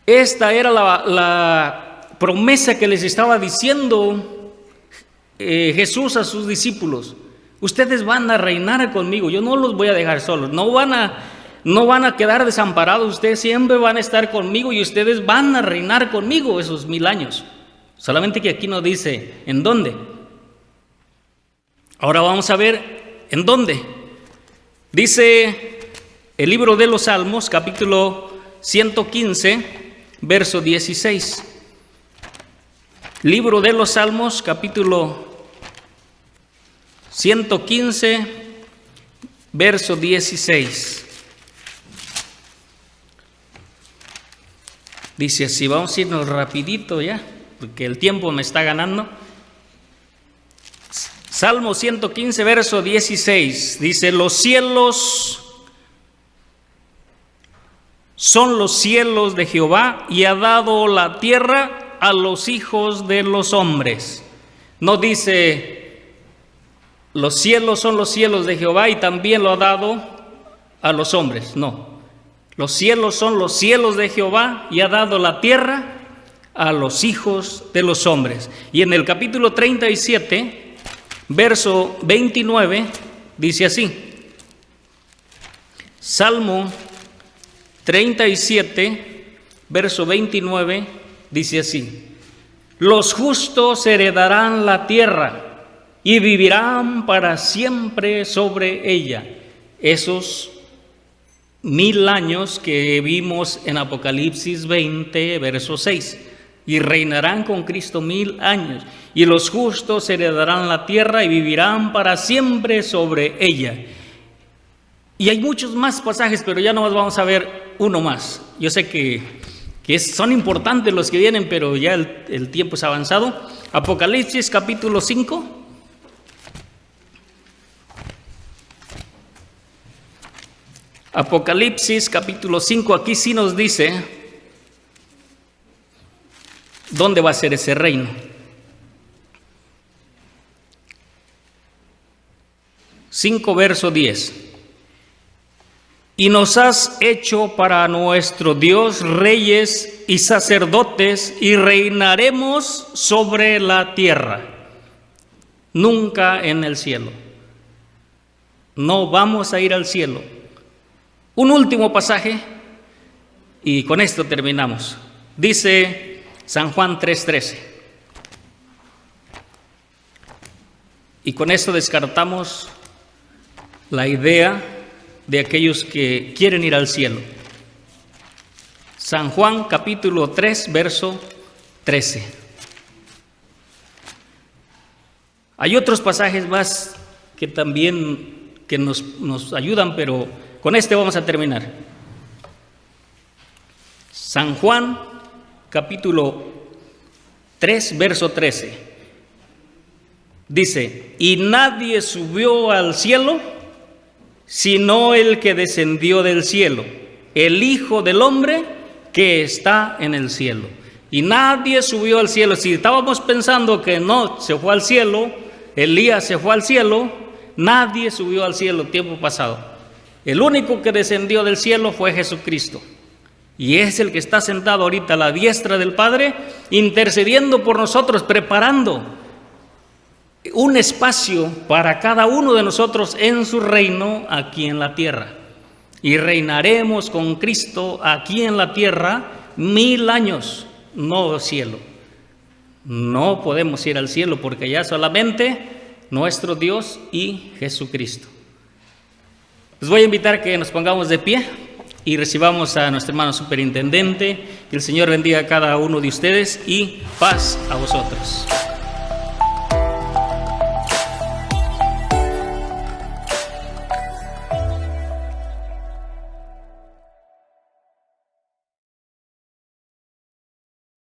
Esta era la promesa que les estaba diciendo Jesús a sus discípulos. Ustedes van a reinar conmigo, yo no los voy a dejar solos, no van a quedar desamparados, ustedes siempre van a estar conmigo y ustedes van a reinar conmigo esos 1000 años. Solamente que aquí no dice en dónde. Ahora vamos a ver en dónde. Dice el libro de los Salmos, capítulo 115, verso 16. Libro de los Salmos, capítulo 115, verso 16. Dice así, vamos a irnos rapidito ya, porque el tiempo me está ganando. Salmo 115, verso 16, dice, los cielos son los cielos de Jehová y ha dado la tierra a los hijos de los hombres. No dice, los cielos son los cielos de Jehová y también lo ha dado a los hombres. No, los cielos son los cielos de Jehová y ha dado la tierra a los hijos de los hombres. Y en el capítulo 37, verso 29, dice así, Salmo 37, verso 29, dice así, los justos heredarán la tierra y vivirán para siempre sobre ella. Esos 1000 años que vimos en Apocalipsis 20, verso 6. Y reinarán con Cristo 1000 años. Y los justos heredarán la tierra y vivirán para siempre sobre ella. Y hay muchos más pasajes, pero ya nomás vamos a ver uno más. Yo sé que son importantes los que vienen, pero ya el tiempo es avanzado. Apocalipsis capítulo 5. Apocalipsis capítulo 5, aquí sí nos dice dónde va a ser ese reino. 5, verso 10. y nos has hecho para nuestro Dios reyes y sacerdotes, y reinaremos sobre la tierra. Nunca en el cielo. No vamos a ir al cielo. Un último pasaje y con esto terminamos. Dice San Juan 3:13. Y con esto descartamos la idea de aquellos que quieren ir al cielo. San Juan capítulo 3, verso 13. Hay otros pasajes más que también nos ayudan, pero con este vamos a terminar. San Juan capítulo 3, verso 13. Dice: y nadie subió al cielo sino el que descendió del cielo, el Hijo del Hombre que está en el cielo. Y nadie subió al cielo. Si estábamos pensando que no se fue al cielo, Elías se fue al cielo, nadie subió al cielo tiempo pasado. El único que descendió del cielo fue Jesucristo. Y es el que está sentado ahorita a la diestra del Padre, intercediendo por nosotros, preparando un espacio para cada uno de nosotros en su reino aquí en la tierra. Y reinaremos con Cristo aquí en la tierra 1000 años, no cielo. No podemos ir al cielo porque ya solamente nuestro Dios y Jesucristo. Les voy a invitar a que nos pongamos de pie y recibamos a nuestro hermano superintendente. Que el Señor bendiga a cada uno de ustedes y paz a vosotros.